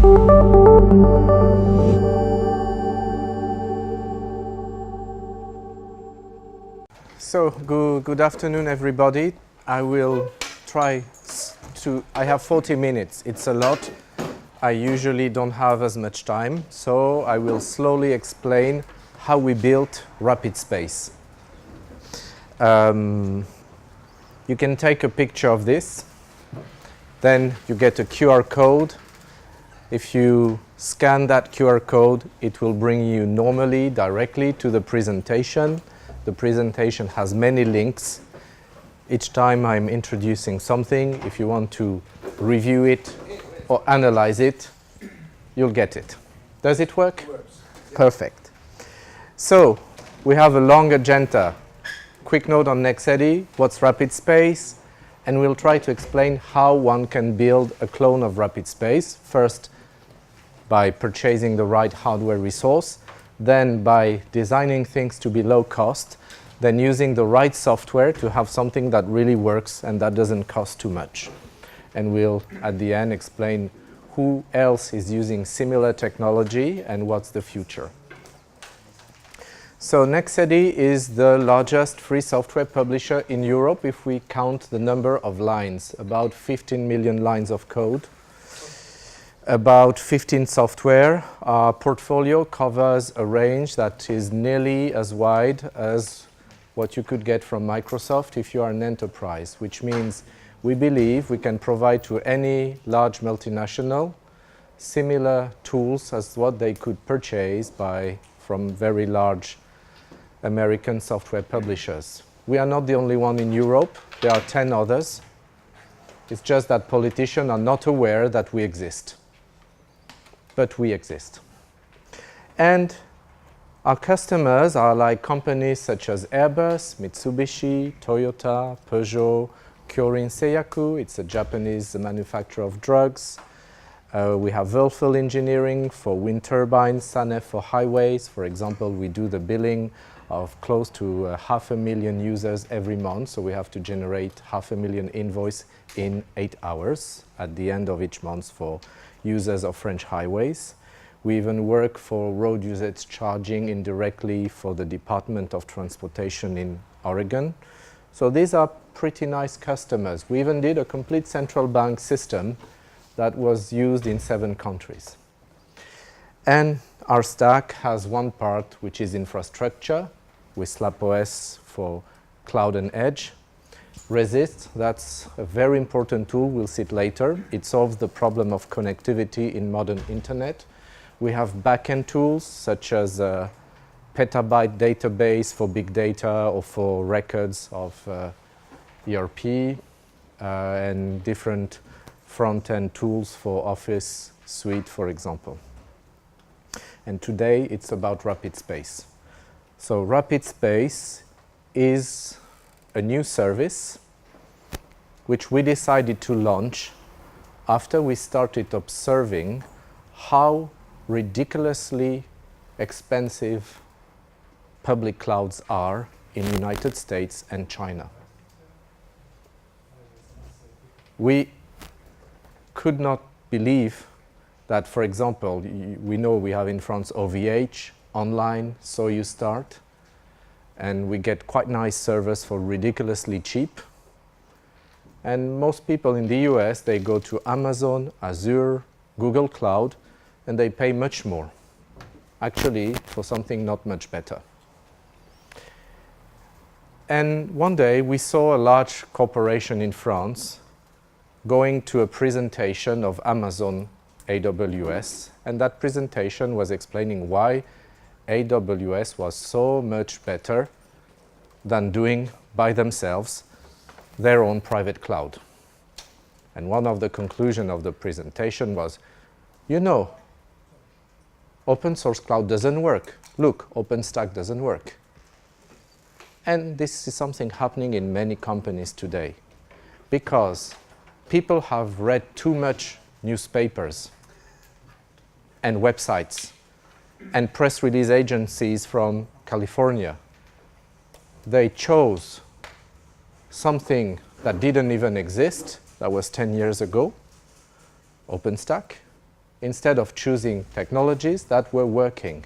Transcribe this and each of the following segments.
So, good afternoon, everybody. I will try I have 40 minutes. It's a lot. I usually don't have as much time, so I will slowly explain how we built Rapid.Space. You can take a picture of this. Then you get a QR code. If you scan that QR code, it will bring you normally directly to the presentation. The presentation has many links. Each time I'm introducing something, if you want to review it or analyze it, you'll get it. Does it work? It works. Perfect. So we have a long agenda. Quick note on Nexedi, what's Rapid.Space, and we'll try to explain how one can build a clone of Rapid.Space. First, by purchasing the right hardware resource, then by designing things to be low cost, then using the right software to have something that really works and that doesn't cost too much. And we'll, at the end, explain who else is using similar technology and what's the future. So Nexedi is the largest free software publisher in Europe if we count the number of lines, about 15 million lines of code. About 15 software. Our portfolio covers a range that is nearly as wide as what you could get from Microsoft if you are an enterprise, which means we believe we can provide to any large multinational similar tools as what they could purchase from very large American software publishers. We are not the only one in Europe. There are 10 others. It's just that politicians are not aware that we exist. But we exist. And our customers are like companies such as Airbus, Mitsubishi, Toyota, Peugeot, Kyorin Seiyaku, it's a Japanese manufacturer of drugs. We have Whirlpool Engineering for wind turbines, Sanef for highways. For example, we do the billing of close to 500,000 users every month, so we have to generate 500,000 invoice in 8 hours at the end of each month for users of French highways. We even work for road usage charging indirectly for the Department of Transportation in Oregon. So these are pretty nice customers. We even did a complete central bank system that was used in 7 countries. And our stack has one part which is infrastructure with SlapOS for cloud and edge. Resist, that's a very important tool, we'll see it later. It solves the problem of connectivity in modern internet. We have backend tools such as a petabyte database for big data or for records of ERP and different front-end tools for Office Suite, for example. And today it's about Rapid.Space. So Rapid.Space is a new service which we decided to launch after we started observing how ridiculously expensive public clouds are in the United States and China. We could not believe that, for example, we know we have in France OVH, online, so you start, and we get quite nice servers for ridiculously cheap. And most people in the US, they go to Amazon, Azure, Google Cloud, and they pay much more, actually, for something not much better. And one day, we saw a large corporation in France going to a presentation of Amazon AWS, and that presentation was explaining why AWS was so much better than doing by themselves their own private cloud. And one of the conclusions of the presentation was, you know, open source cloud doesn't work. Look, OpenStack doesn't work. And this is something happening in many companies today because people have read too much newspapers and websites and press release agencies from California. They chose something that didn't even exist, that was 10 years ago, OpenStack, instead of choosing technologies that were working.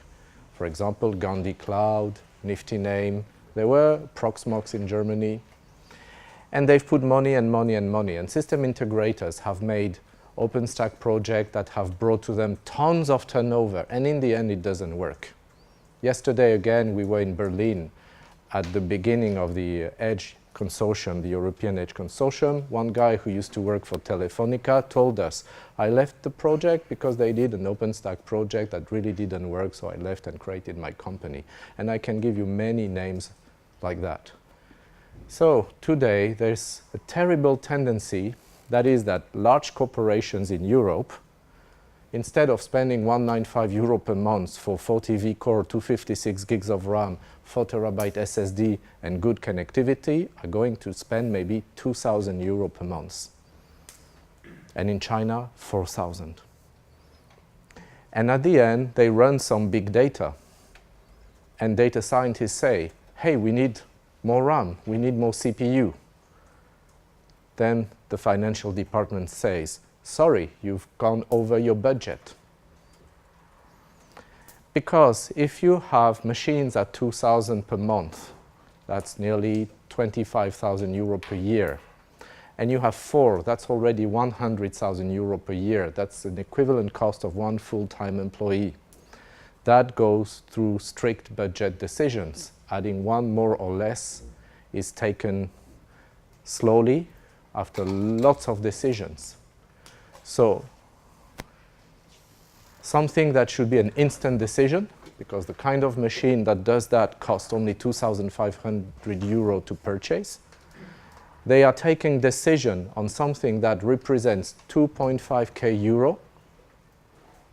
For example, Gandhi Cloud, Nifty Name, there were Proxmox in Germany. And they've put money and money and money. And system integrators have made OpenStack projects that have brought to them tons of turnover. And in the end, it doesn't work. Yesterday, again, we were in Berlin at the beginning of the Edge Consortium, the European Edge Consortium. One guy who used to work for Telefonica told us, I left the project because they did an OpenStack project that really didn't work, so I left and created my company. And I can give you many names like that. So today, there's a terrible tendency, that is that large corporations in Europe, instead of spending €195 per month for 40 vCore, 256 gigs of RAM, 4 terabyte SSD, and good connectivity, are going to spend maybe €2,000 per month. And in China, 4,000. And at the end, they run some big data. And data scientists say, hey, we need more RAM, we need more CPU. Then the financial department says, sorry, you've gone over your budget. Because if you have machines at 2,000 per month, that's nearly €25,000 per year. And you have 4, that's already €100,000 per year. That's an equivalent cost of 1 full-time employee. That goes through strict budget decisions. Adding 1 more or less is taken slowly after lots of decisions. So something that should be an instant decision, because the kind of machine that does that costs only €2,500 to purchase. They are taking decision on something that represents €2.5K,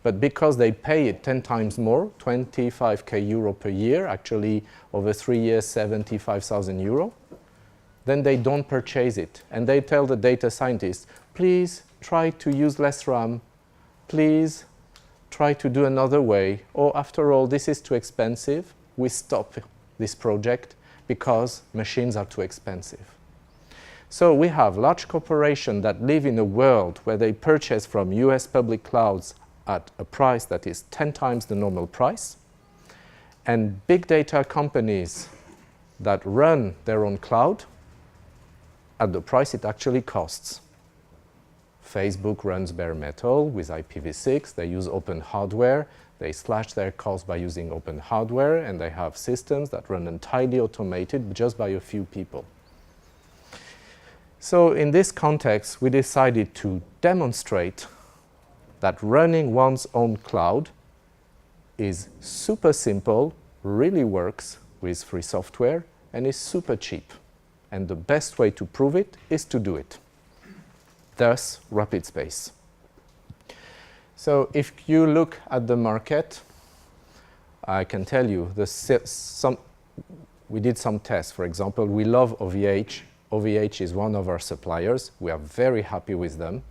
but because they pay it 10 times more, €25K per year, actually over 3 years, €75,000, then they don't purchase it. And they tell the data scientists, please try to use less RAM, please try to do another way, or after all, this is too expensive, we stop this project because machines are too expensive. So we have large corporations that live in a world where they purchase from US public clouds at a price that is 10 times the normal price, and big data companies that run their own cloud at the price it actually costs. Facebook runs bare metal with IPv6, they use open hardware, they slash their costs by using open hardware, and they have systems that run entirely automated just by a few people. So in this context, we decided to demonstrate that running one's own cloud is super simple, really works with free software, and is super cheap. And the best way to prove it is to do it. Thus, Rapid.Space. So if you look at the market, I can tell you, we did some tests. For example, we love OVH. OVH is one of our suppliers. We are very happy with them.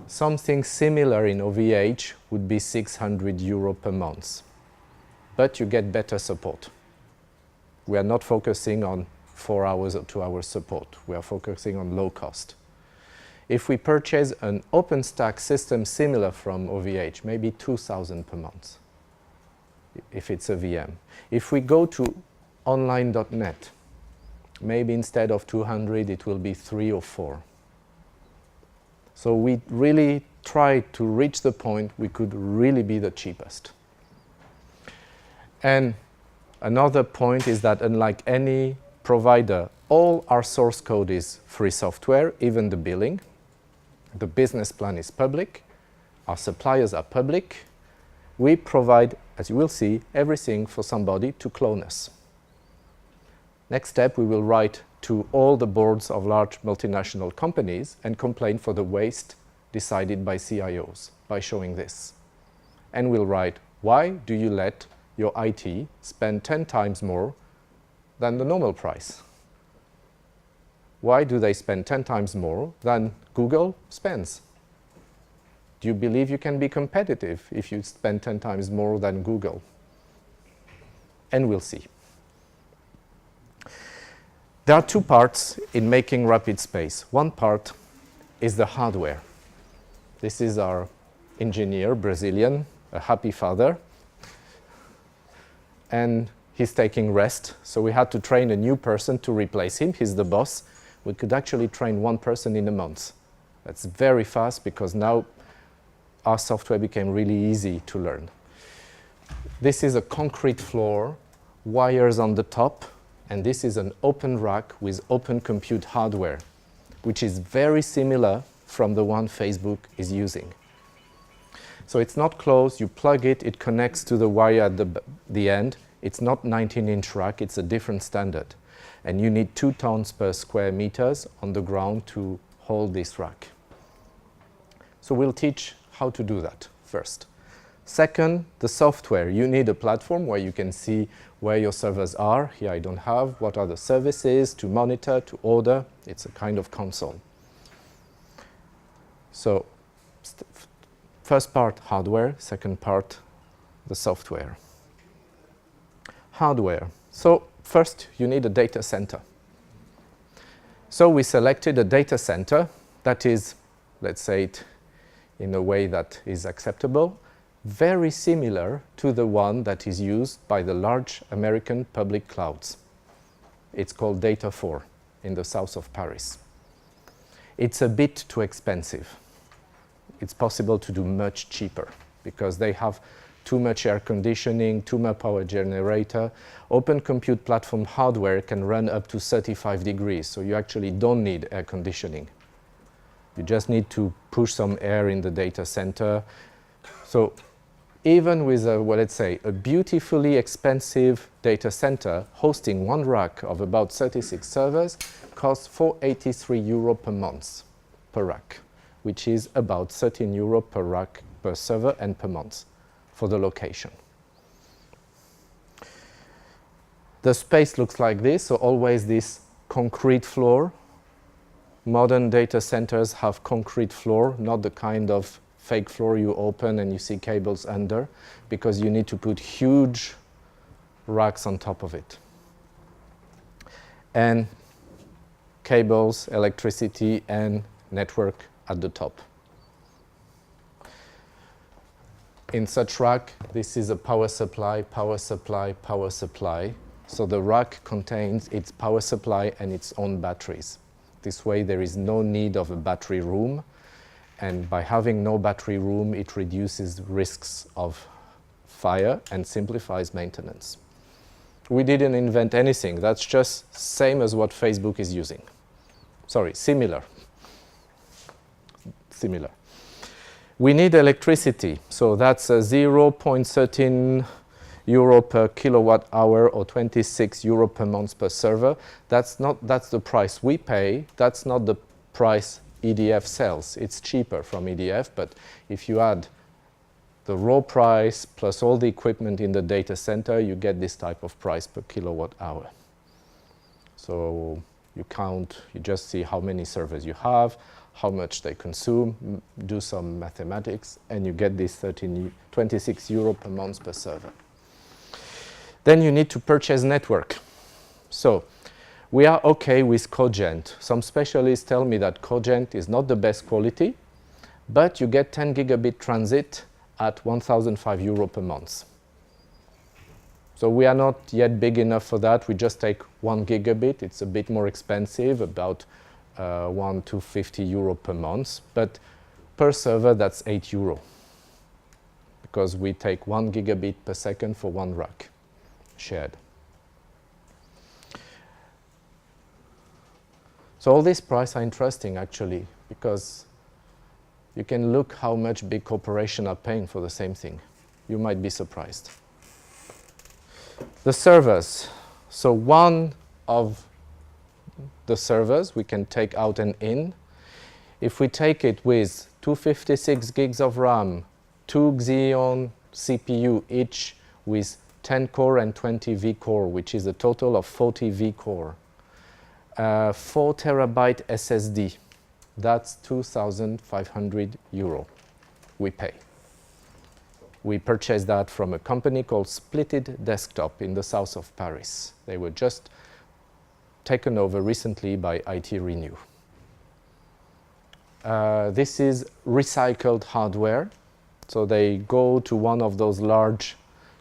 Something similar in OVH would be €600 per month. But you get better support. We are not focusing on 4 hours or 2 hours support. We are focusing on low cost. If we purchase an OpenStack system similar from OVH, maybe 2,000 per month, if it's a VM. If we go to online.net, maybe instead of 200, it will be 3 or 4. So we really tried to reach the point we could really be the cheapest. And another point is that unlike any provider, all our source code is free software, even the billing. The business plan is public. Our suppliers are public. We provide, as you will see, everything for somebody to clone us. Next step, we will write to all the boards of large multinational companies and complain for the waste decided by CIOs by showing this. And we'll write, why do you let your IT spend 10 times more than the normal price? Why do they spend 10 times more than Google spends? Do you believe you can be competitive if you spend 10 times more than Google? And we'll see. There are 2 parts in making Rapid.Space. One part is the hardware. This is our engineer, Brazilian, a happy father, and he's taking rest. So we had to train a new person to replace him. He's the boss. We could actually train one person in a month. That's very fast because now our software became really easy to learn. This is a concrete floor, wires on the top, and this is an open rack with open compute hardware, which is very similar from the one Facebook is using. So it's not closed, you plug it, it connects to the wire at the end. It's not 19-inch rack, it's a different standard. And you need 2 tons per square meters on the ground to hold this rack. So we'll teach how to do that first. Second, the software. You need a platform where you can see where your servers are. Here I don't have. What are the services to monitor, to order? It's a kind of console. So first part, hardware. Second part, the software. Hardware. So first, you need a data center. So we selected a data center that is, let's say it in a way that is acceptable, very similar to the one that is used by the large American public clouds. It's called Data 4 in the south of Paris. It's a bit too expensive. It's possible to do much cheaper because they have too much air conditioning, too much power generator. Open compute platform hardware can run up to 35 degrees, so you actually don't need air conditioning. You just need to push some air in the data center. So even with a, well, let's say, a beautifully expensive data center, hosting one rack of about 36 servers costs €483 per month per rack, which is about €13 per rack per server and per month for the location. The space looks like this, so always this concrete floor. Modern data centers have concrete floor, not the kind of fake floor you open and you see cables under, because you need to put huge racks on top of it. And cables, electricity, and network at the top. In such rack, this is a power supply, power supply, power supply. So the rack contains its power supply and its own batteries. This way there is no need of a battery room, and by having no battery room it reduces risks of fire and simplifies maintenance. We didn't invent anything, that's just same as what Facebook is using. Sorry, similar. We need electricity, so that's a €0.13 per kilowatt hour or €26 per month per server. That's the price we pay. That's not the price EDF sells. It's cheaper from EDF, but if you add the raw price plus all the equipment in the data center, you get this type of price per kilowatt hour. So you count, you just see how many servers you have, how much they consume, do some mathematics, and you get this €26 per month per server. Then you need to purchase network. So we are okay with Cogent. Some specialists tell me that Cogent is not the best quality, but you get 10 gigabit transit at €1,005 per month. So we are not yet big enough for that. We just take 1 gigabit. It's a bit more expensive, about €1 to €50 per month, but per server that's €8 because we take 1 gigabit per second for one rack shared. So all these prices are interesting actually, because you can look how much big corporations are paying for the same thing. You might be surprised. The servers. So one of the servers we can take out and in. If we take it with 256 gigs of RAM, 2 Xeon CPU each with 10 core and 20 V-core, which is a total of 40 V-core. 4 terabyte SSD, that's €2,500 we pay. We purchased that from a company called Splitted Desktop in the south of Paris. They were just taken over recently by IT Renew. This is recycled hardware. So they go to one of those large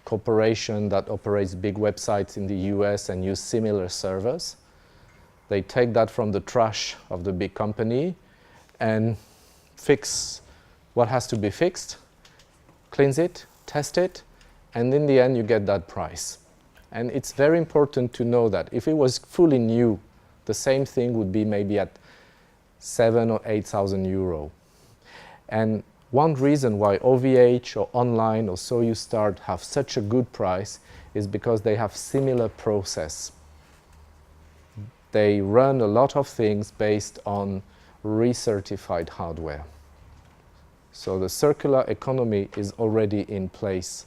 corporations that operates big websites in the US and use similar servers. They take that from the trash of the big company and fix what has to be fixed, cleanse it, test it, and in the end you get that price. And it's very important to know that if it was fully new, the same thing would be maybe at 7,000 or 8,000 euro. And one reason why OVH or Online or So You Start have such a good price is because they have similar process. They run a lot of things based on recertified hardware. So the circular economy is already in place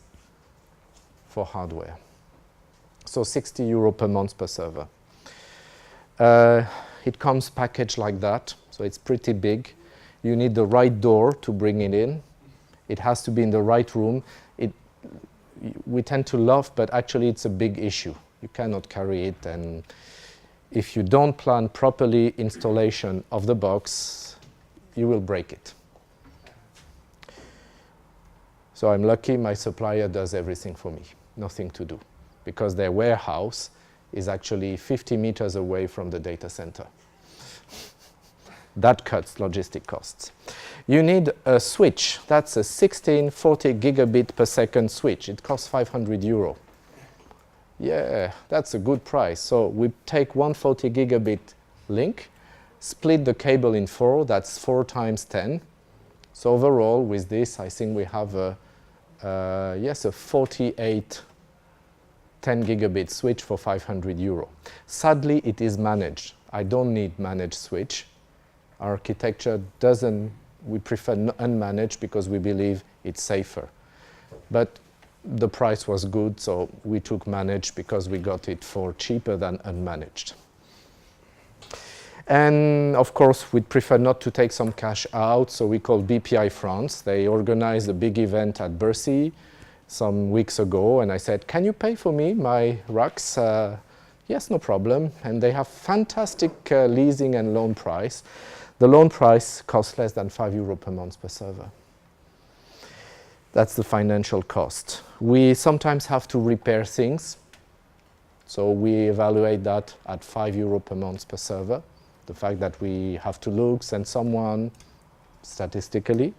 for hardware. So 60 euro per month per server. It comes packaged like that, so it's pretty big. You need the right door to bring it in. It has to be in the right room. We tend to laugh, but actually it's a big issue. You cannot carry it, and if you don't plan properly installation of the box, you will break it. So I'm lucky my supplier does everything for me, nothing to do, because their warehouse is actually 50 meters away from the data center. That cuts logistic costs. You need a switch. That's a 1640 gigabit per second switch. It costs 500 euro. Yeah, that's a good price. So we take 140 gigabit link, split the cable in 4, that's 4 times 10. So overall, with this, I think we have a 48 10 gigabit switch for 500 euro. Sadly, it is managed. I don't need managed switch. Architecture doesn't, we prefer unmanaged because we believe it's safer. But the price was good, so we took managed because we got it for cheaper than unmanaged. And of course, we'd prefer not to take some cash out, so we called BPI France. They organized a big event at Bercy some weeks ago, and I said, can you pay for me my racks? Yes, no problem. And they have fantastic leasing and loan price. The loan price costs less than 5 euro per month per server. That's the financial cost. We sometimes have to repair things, so we evaluate that at 5 euro per month per server. The fact that we have to look, send someone, statistically.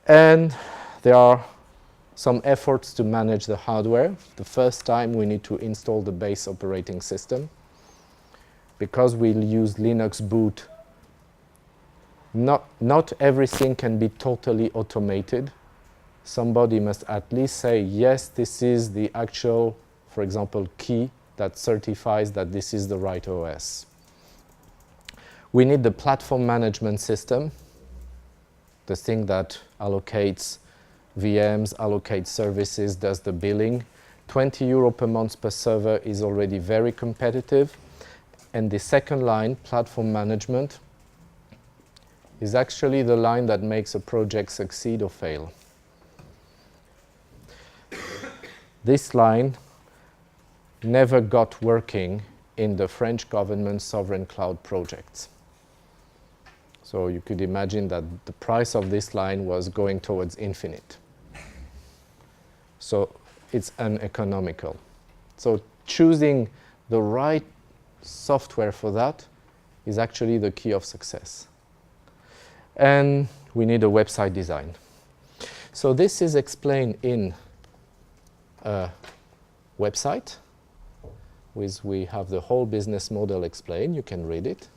And there are some efforts to manage the hardware. The first time we need to install the base operating system. Because we'll use Linux boot, not everything can be totally automated. Somebody must at least say, yes, this is the actual, for example, key that certifies that this is the right OS. We need the platform management system, the thing that allocates VMs, allocates services, does the billing. 20 euro per month per server is already very competitive. And the second line, platform management, is actually the line that makes a project succeed or fail. This line never got working in the French government sovereign cloud projects. So you could imagine that the price of this line was going towards infinite. So it's uneconomical. So choosing the right software for that is actually the key of success. And we need a website design. So this is explained in a website. We have the whole business model explained. You can read it.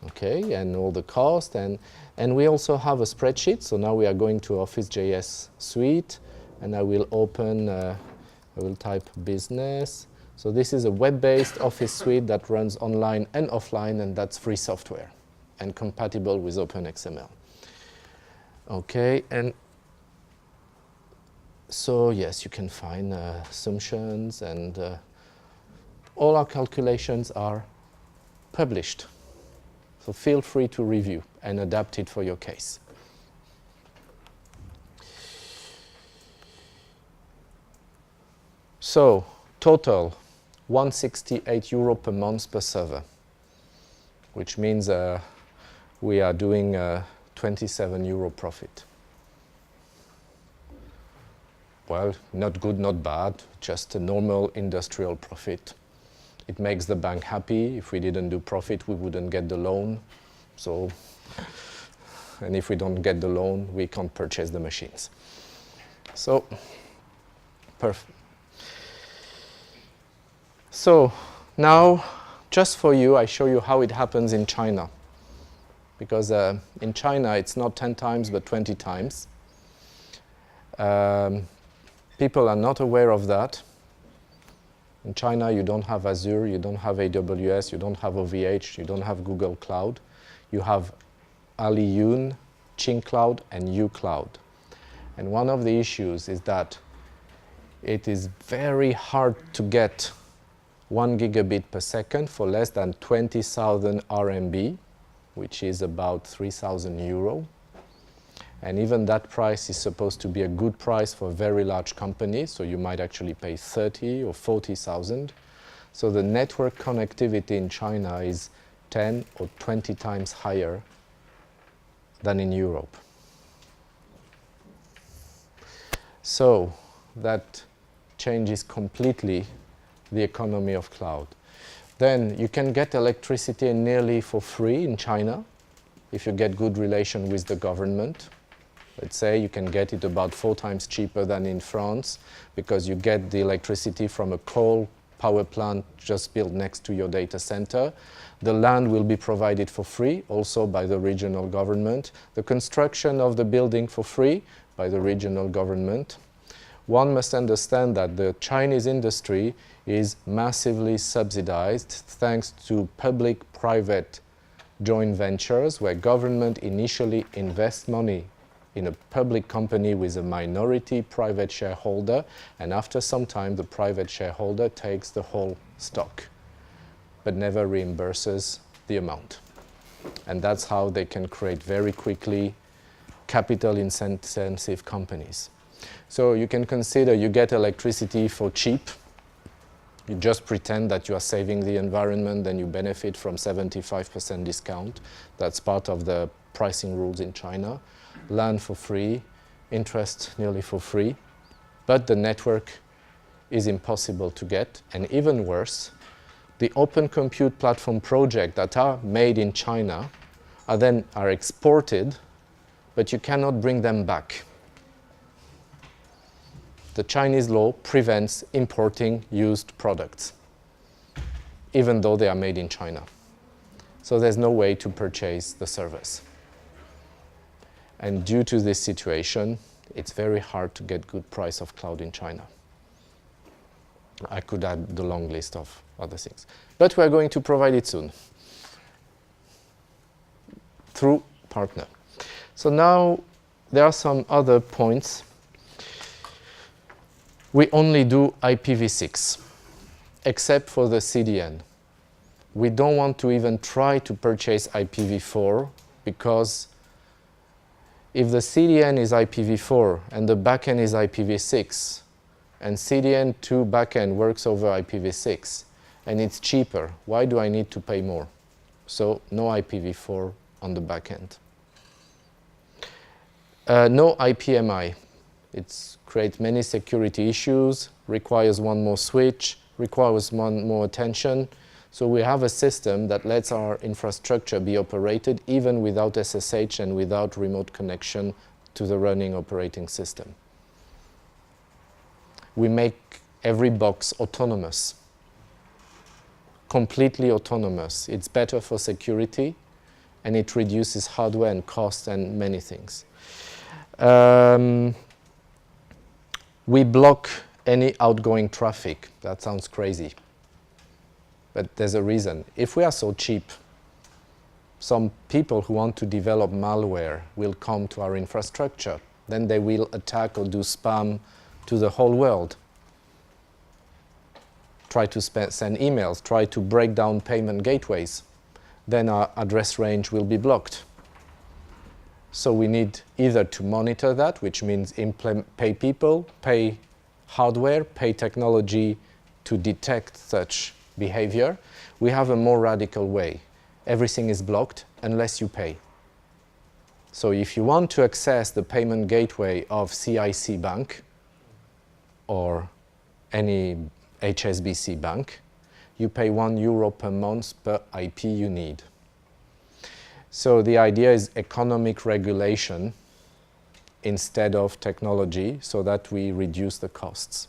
Okay, and all the cost. And we also have a spreadsheet. So now we are going to Office.js suite. And I will open, I will type business. So this is a web-based Office suite that runs online and offline, and that's free software and compatible with OpenXML. Okay, and so yes, you can find assumptions, and all our calculations are published. So feel free to review and adapt it for your case. So total 168 euro per month per server, which means we are doing 27 euro profit. well, not good, not bad, just a normal industrial profit. It makes the bank happy. If we didn't do profit, we wouldn't get the loan. So, and if we don't get the loan, we can't purchase the machines. So, perfect. So, now, just for you, I show you how it happens in China. Because in China, it's not 10 times, but 20 times. People are not aware of that. In China, you don't have Azure, you don't have AWS, you don't have OVH, you don't have Google Cloud. You have Aliyun, Qing Cloud, and uCloud. And one of the issues is that it is very hard to get 1 gigabit per second for less than 20,000 RMB, which is about 3,000 euro. And even that price is supposed to be a good price for very large companies, so you might actually pay 30 or 40,000. So the network connectivity in China is 10 or 20 times higher than in Europe. So that changes completely the economy of cloud. Then you can get electricity nearly for free in China if you get good relation with the government. Let's say you can get it about 4 times cheaper than in France because you get the electricity from a coal power plant just built next to your data center. The land will be provided for free, also by the regional government. The construction of the building for free by the regional government. One must understand that the Chinese industry is massively subsidized thanks to public-private joint ventures where government initially invests money in a public company with a minority private shareholder, and after some time the private shareholder takes the whole stock but never reimburses the amount. And that's how they can create very quickly capital-intensive companies. So you can consider you get electricity for cheap. You just pretend that you are saving the environment, then you benefit from 75% discount. That's part of the pricing rules in China. Land for free, interest nearly for free, but the network is impossible to get. And even worse, the open compute platform projects that are made in China are exported, but you cannot bring them back. The Chinese law prevents importing used products, even though they are made in China. So there's no way to purchase the servers. And due to this situation, it's very hard to get good price of cloud in China. I could add the long list of other things. But we're going to provide it soon through partner. So now there are some other points. We only do IPv6, except for the CDN. We don't want to even try to purchase IPv4 because if the CDN is IPv4 and the backend is IPv6, and CDN to backend works over IPv6, and it's cheaper, why do I need to pay more? So no IPv4 on the backend. No IPMI. It creates many security issues, requires one more switch, requires one more attention. So we have a system that lets our infrastructure be operated even without SSH and without remote connection to the running operating system. We make every box autonomous, completely autonomous. It's better for security, and it reduces hardware and cost and many things. We block any outgoing traffic. That sounds crazy, but there's a reason. If we are so cheap, some people who want to develop malware will come to our infrastructure. Then they will attack or do spam to the whole world. Try to send emails, try to break down payment gateways. Then our address range will be blocked. So we need either to monitor that, which means pay people, pay hardware, pay technology to detect such behavior. We have a more radical way. Everything is blocked unless you pay. So if you want to access the payment gateway of CIC Bank, or any HSBC bank, you pay €1 per month per IP you need. So the idea is economic regulation instead of technology, so that we reduce the costs.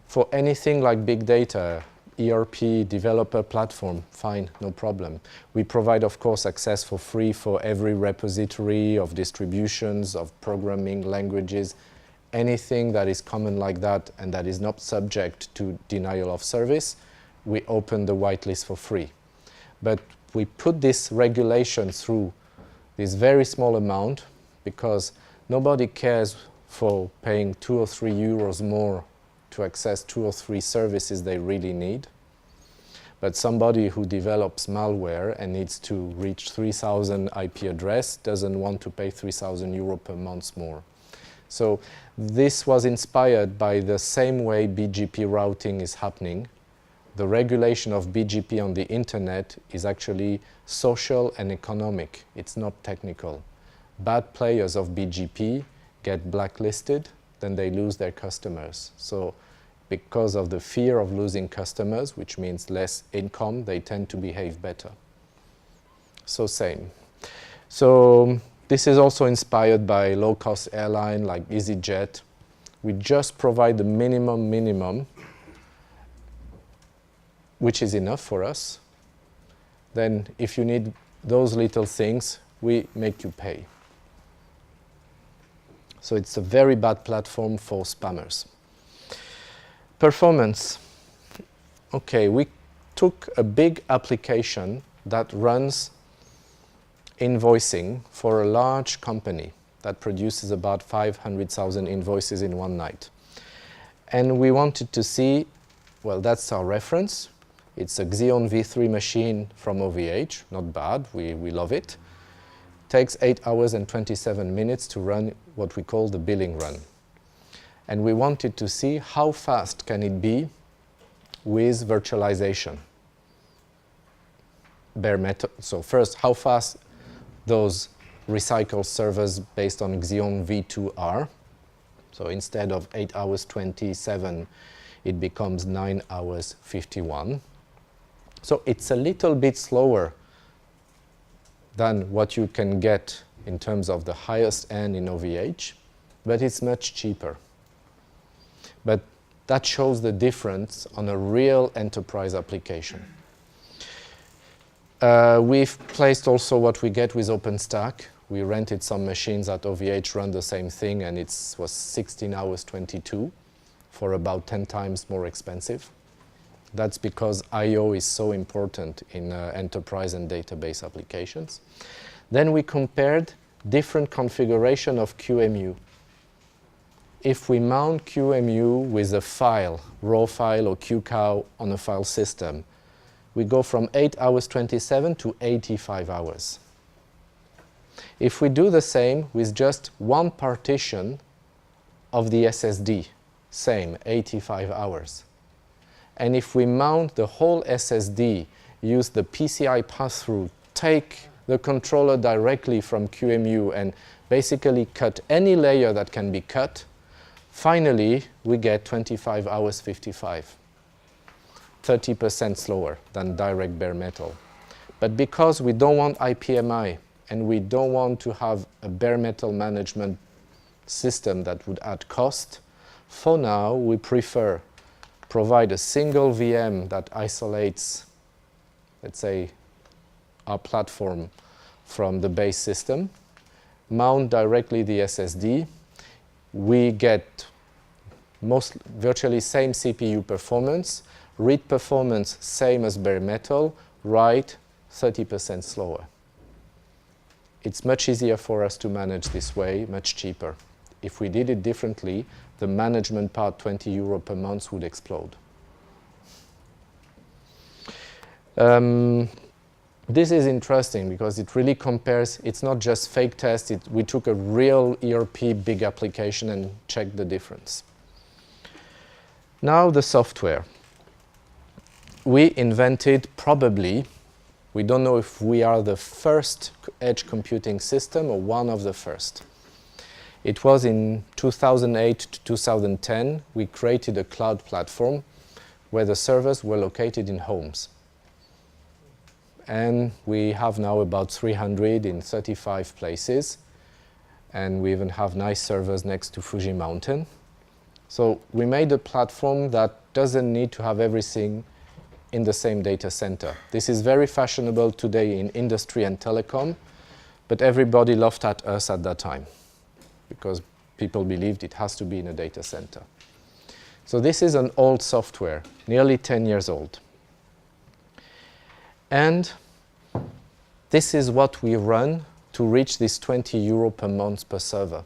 For anything like big data, ERP, developer platform, fine, no problem. We provide, of course, access for free for every repository of distributions, of programming languages, anything that is common like that and that is not subject to denial of service, we open the whitelist for free. But we put this regulation through this very small amount because nobody cares for paying 2 or 3 euros more to access 2 or 3 services they really need. But somebody who develops malware and needs to reach 3,000 IP address doesn't want to pay 3,000 euro per month more. So this was inspired by the same way BGP routing is happening. The regulation of BGP on the internet is actually social and economic. It's not technical. Bad players of BGP get blacklisted, then they lose their customers. So because of the fear of losing customers, which means less income, they tend to behave better. So same. So this is also inspired by low-cost airline like EasyJet. We just provide the minimum, which is enough for us. Then if you need those little things, we make you pay. So it's a very bad platform for spammers. Performance. Okay, we took a big application that runs invoicing for a large company that produces about 500,000 invoices in one night. And we wanted to see, well, that's our reference. It's a Xeon V3 machine from OVH, not bad, we love it. Takes 8 hours and 27 minutes to run what we call the billing run. And we wanted to see how fast can it be with virtualization. Bare metal. So first, how fast those recycle servers based on Xeon V2 are. So instead of 8 hours 27, it becomes 9 hours 51. So it's a little bit slower than what you can get in terms of the highest end in OVH, but it's much cheaper. But that shows the difference on a real enterprise application. We've placed also what we get with OpenStack. We rented some machines at OVH, run the same thing, and it was 16 hours 22 for about 10 times more expensive. That's because I/O is so important in enterprise and database applications. Then we compared different configuration of QEMU. If we mount QEMU with a file, raw file or QCOW on a file system, we go from 8 hours 27 to 85 hours. If we do the same with just one partition of the SSD, same, 85 hours. And if we mount the whole SSD, use the PCI pass-through, take the controller directly from QEMU and basically cut any layer that can be cut, finally we get 25 hours 55. 30% slower than direct bare metal. But because we don't want IPMI and we don't want to have a bare metal management system that would add cost, for now we prefer provide a single VM that isolates, let's say, our platform from the base system, mount directly the SSD. We get virtually same CPU performance, read performance same as bare metal, write 30% slower. It's much easier for us to manage this way, much cheaper. If we did it differently, the management part, 20 euro per month, would explode. This is interesting because it really compares, it's not just fake test, we took a real ERP big application and checked the difference. Now the software. We invented probably, we don't know if we are the first edge computing system or one of the first. It was in 2008 to 2010, we created a cloud platform where the servers were located in homes. And we have now about 300 in 35 places. And we even have nice servers next to Fuji Mountain. So we made a platform that doesn't need to have everything in the same data center. This is very fashionable today in industry and telecom, but everybody laughed at us at that time because people believed it has to be in a data center. So this is an old software, nearly 10 years old. And this is what we run to reach this 20 euro per month per server.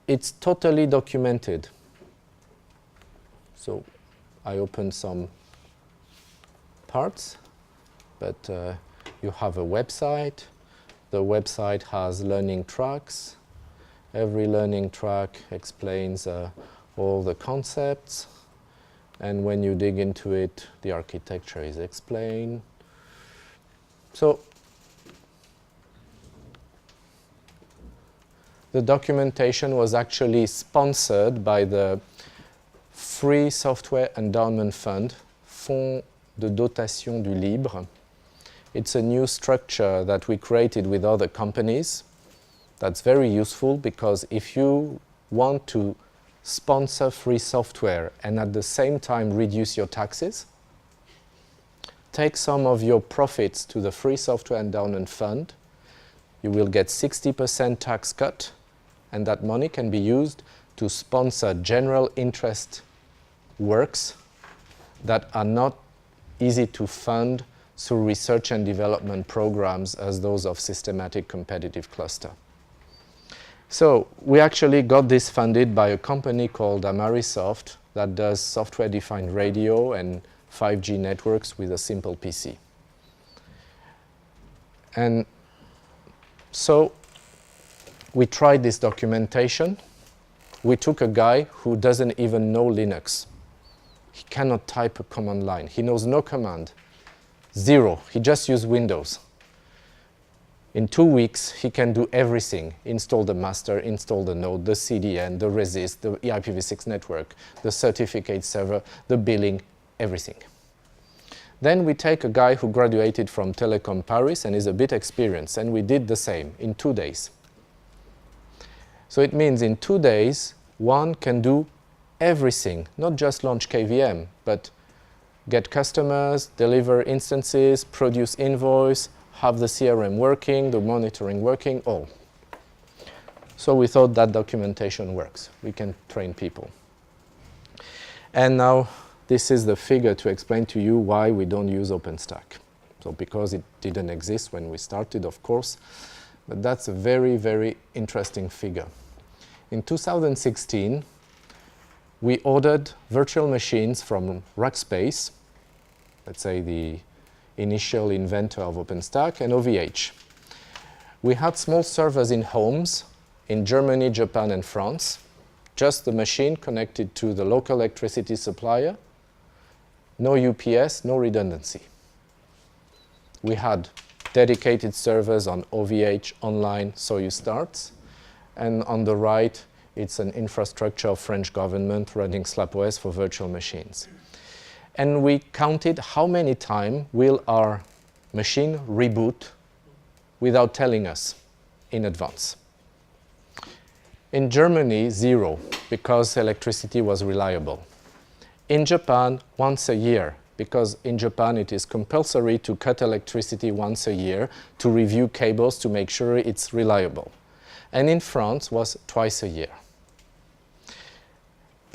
It's totally documented. So I opened some parts, but you have a website. The website has learning tracks. Every learning track explains all the concepts. And when you dig into it, the architecture is explained. So the documentation was actually sponsored by the Free Software Endowment Fund, Fonds de Dotation du Libre. It's a new structure that we created with other companies. That's very useful because if you want to sponsor free software and at the same time reduce your taxes, take some of your profits to the Free Software Endowment Fund. You will get 60% tax cut, and that money can be used to sponsor general interest works that are not easy to fund through research and development programs as those of systematic competitive cluster. So we actually got this funded by a company called Amarisoft that does software-defined radio and 5G networks with a simple PC. And so we tried this documentation. We took a guy who doesn't even know Linux. He cannot type a command line. He knows no command. Zero. He just used Windows. In 2 weeks, he can do everything. Install the master, install the node, the CDN, the resist, the IPv6 network, the certificate server, the billing, everything. Then we take a guy who graduated from Telecom Paris and is a bit experienced, and we did the same in 2 days. So it means in 2 days, one can do everything, not just launch KVM, but get customers, deliver instances, produce invoice, have the CRM working, the monitoring working, all. So we thought that documentation works. We can train people. And now this is the figure to explain to you why we don't use OpenStack. So because it didn't exist when we started, of course, but that's a very, very interesting figure. In 2016, we ordered virtual machines from Rapid.Space, let's say the initial inventor of OpenStack, and OVH. We had small servers in homes in Germany, Japan, and France, just the machine connected to the local electricity supplier, no UPS, no redundancy. We had dedicated servers on OVH, online, Soyuz starts, and on the right, it's an infrastructure of French government running SlapOS for virtual machines. And we counted how many times will our machine reboot without telling us in advance. In Germany, 0, because electricity was reliable. In Japan, once a year, because in Japan it is compulsory to cut electricity once a year to review cables to make sure it's reliable. And in France was twice a year.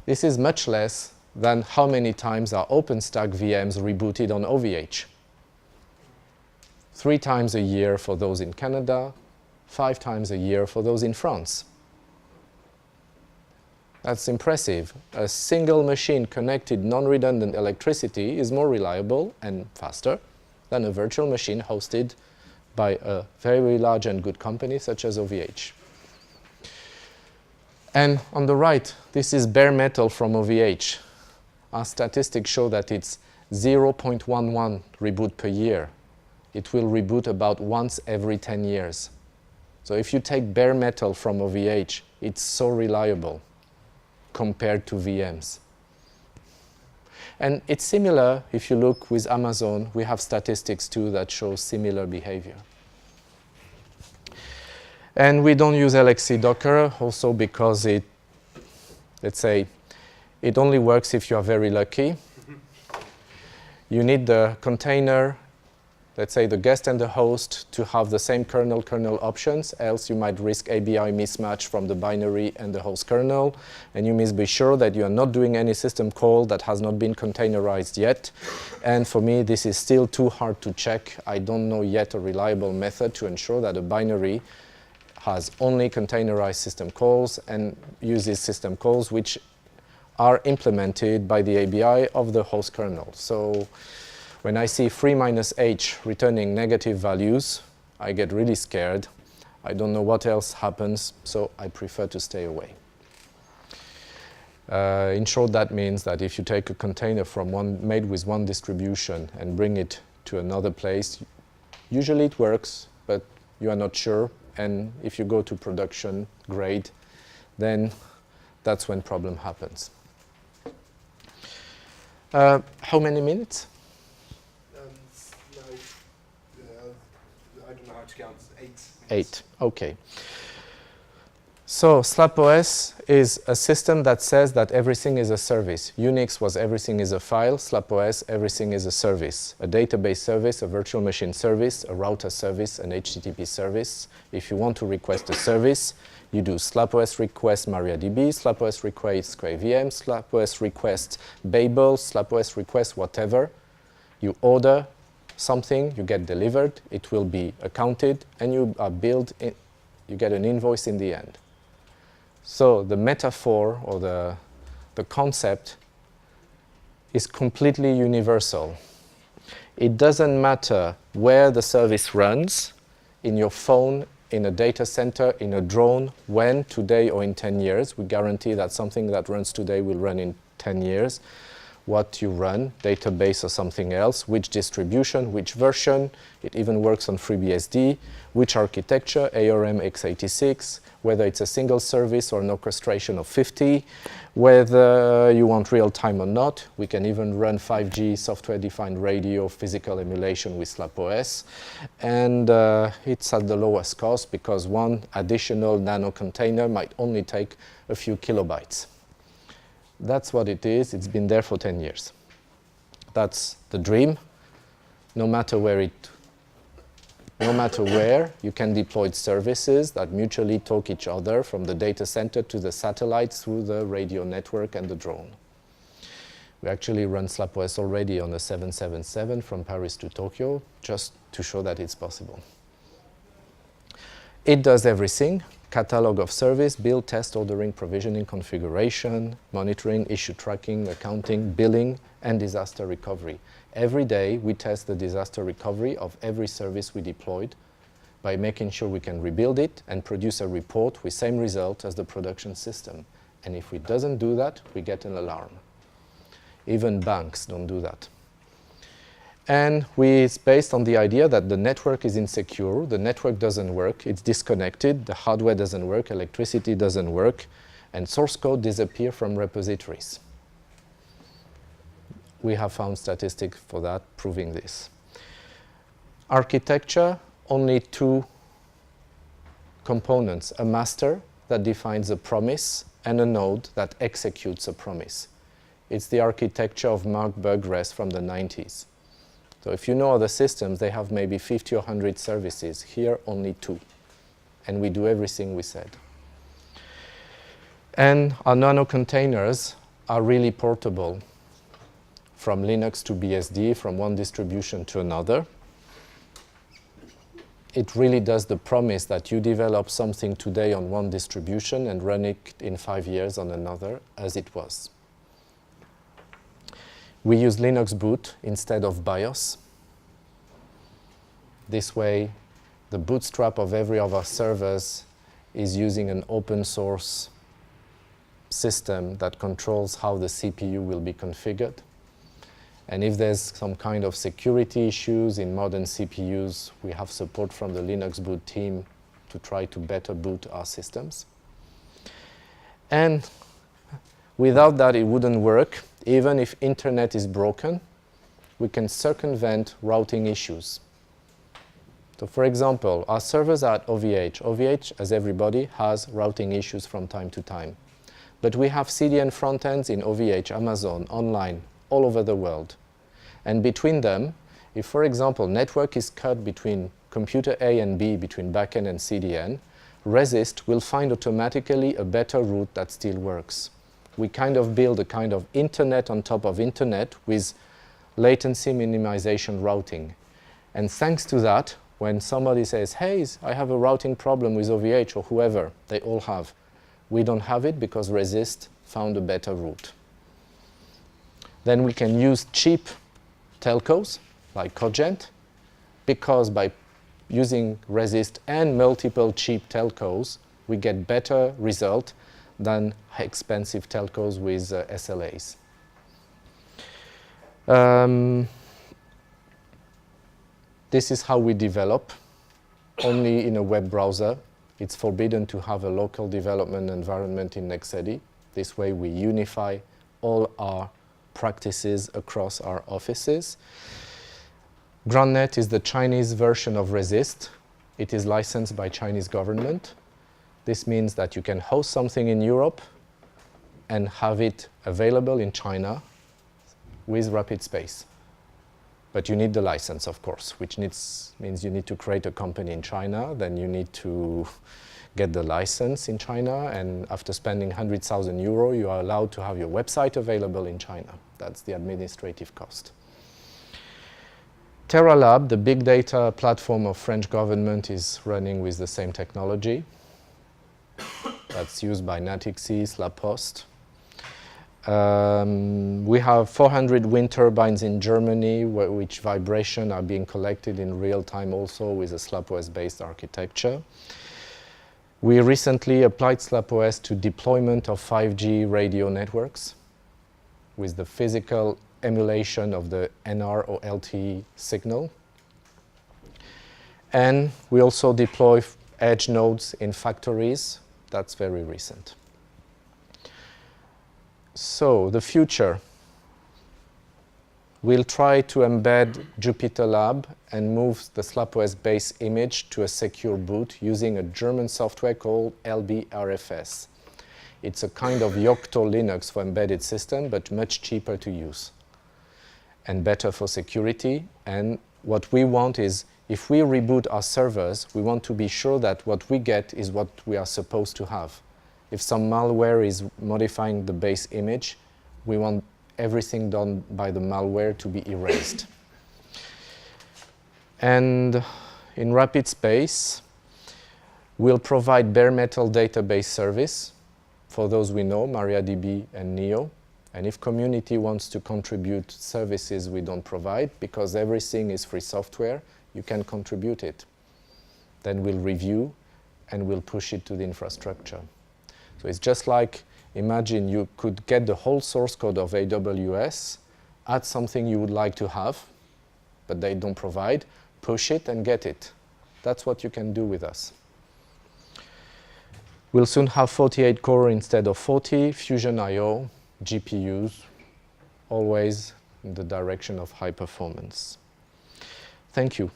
This is much less than how many times are OpenStack VMs rebooted on OVH. 3 times a year for those in Canada, 5 times a year for those in France. That's impressive. A single machine connected non-redundant electricity is more reliable and faster than a virtual machine hosted by a very large and good company such as OVH. And on the right, this is bare metal from OVH. Our statistics show that it's 0.11 reboot per year. It will reboot about once every 10 years. So if you take bare metal from OVH, it's so reliable compared to VMs. And it's similar, if you look with Amazon, we have statistics too that show similar behavior. And we don't use LXC Docker also because it, let's say, it only works if you are very lucky. You need the container, let's say the guest and the host, to have the same kernel options, else you might risk ABI mismatch from the binary and the host kernel, and you must be sure that you are not doing any system call that has not been containerized yet. And for me, this is still too hard to check. I don't know yet a reliable method to ensure that a binary has only containerized system calls and uses system calls which are implemented by the ABI of the host kernel. So when I see 3 - h returning negative values, I get really scared. I don't know what else happens, so I prefer to stay away. In short, that means that if you take a container from made with one distribution and bring it to another place, usually it works, but you are not sure. And if you go to production grade, then that's when problem happens. How many minutes? I don't know how to count. 8. 8, okay. So SlapOS is a system that says that everything is a service. Unix was everything is a file. SlapOS, everything is a service. A database service, a virtual machine service, a router service, an HTTP service. If you want to request a service, you do SlapOS request MariaDB, SlapOS request KVM, SlapOS request Babel, SlapOS request whatever. You order something, you get delivered, it will be accounted, and you are billed, you get an invoice in the end. So the metaphor or the concept is completely universal. It doesn't matter where the service runs, in your phone, in a data center, in a drone, when, today or in 10 years. We guarantee that something that runs today will run in 10 years. What you run, database or something else, which distribution, which version, it even works on FreeBSD, which architecture, ARM x86, whether it's a single service or an orchestration of 50, whether you want real time or not. We can even run 5G software-defined radio physical emulation with SlapOS. And it's at the lowest cost because one additional nano container might only take a few kilobytes. That's what it is. It's been there for 10 years. That's the dream. No matter where, you can deploy services that mutually talk each other from the data center to the satellites through the radio network and the drone. We actually run SlapOS already on a 777 from Paris to Tokyo, just to show that it's possible. It does everything. Catalog of service, build, test, ordering, provisioning, configuration, monitoring, issue tracking, accounting, billing, and disaster recovery. Every day, we test the disaster recovery of every service we deployed by making sure we can rebuild it and produce a report with same result as the production system. And if it doesn't do that, we get an alarm. Even banks don't do that. And it's based on the idea that the network is insecure, the network doesn't work, it's disconnected, the hardware doesn't work, electricity doesn't work, and source code disappears from repositories. We have found statistics for that proving this. Architecture, only 2 components, a master that defines a promise and a node that executes a promise. It's the architecture of Mark Burgess from the 90s. So if you know other systems, they have maybe 50 or 100 services. Here, only 2. And we do everything we said. And our nano containers are really portable from Linux to BSD, from one distribution to another. It really does the promise that you develop something today on one distribution and run it in 5 years on another, as it was. We use Linux boot instead of BIOS. This way, the bootstrap of every of our servers is using an open source system that controls how the CPU will be configured. And if there's some kind of security issues in modern CPUs, we have support from the Linux boot team to try to better boot our systems. And without that, it wouldn't work. Even if internet is broken, we can circumvent routing issues. So for example, our servers are at OVH. OVH, as everybody, has routing issues from time to time. But we have CDN front ends in OVH, Amazon, online, all over the world. And between them, if, for example, network is cut between computer A and B, between backend and CDN, Resist will find automatically a better route that still works. We kind of build a kind of internet on top of internet with latency minimization routing. And thanks to that, when somebody says, hey, I have a routing problem with OVH or whoever, they all have. We don't have it because Resist found a better route. Then we can use cheap telcos like Cogent, because by using Resist and multiple cheap telcos, we get better result than expensive telcos with SLAs. This is how we develop, only in a web browser. It's forbidden to have a local development environment in Nexedi. This way we unify all our practices across our offices. GrandNet is the Chinese version of Resist. It is licensed by Chinese government. This means that you can host something in Europe and have it available in China with Rapid.Space. But you need the license, of course, which means you need to create a company in China, then you need to get the license in China, and after spending 100,000 euro, you are allowed to have your website available in China. That's the administrative cost. TerraLab, the big data platform of French government, is running with the same technology. That's used by Natixis, La Poste. We have 400 wind turbines in Germany, which vibration are being collected in real time also with a SlapOS-based architecture. We recently applied SlapOS to deployment of 5G radio networks with the physical emulation of the NR or LTE signal. And we also deploy edge nodes in factories. That's very recent. So the future. We'll try to embed Jupyter Lab and move the SlapOS base image to a secure boot using a German software called LBRFS. It's a kind of Yocto Linux for embedded system, but much cheaper to use and better for security. And what we want is, if we reboot our servers, we want to be sure that what we get is what we are supposed to have. If some malware is modifying the base image, we want everything done by the malware to be erased. And in Rapid.Space, we'll provide bare metal database service for those we know, MariaDB and Neo. And if community wants to contribute services we don't provide, because everything is free software, you can contribute it. Then we'll review and we'll push it to the infrastructure. So it's just like, imagine you could get the whole source code of AWS, add something you would like to have, but they don't provide, push it and get it. That's what you can do with us. We'll soon have 48 core instead of 40, Fusion I/O, GPUs, always in the direction of high performance. Thank you.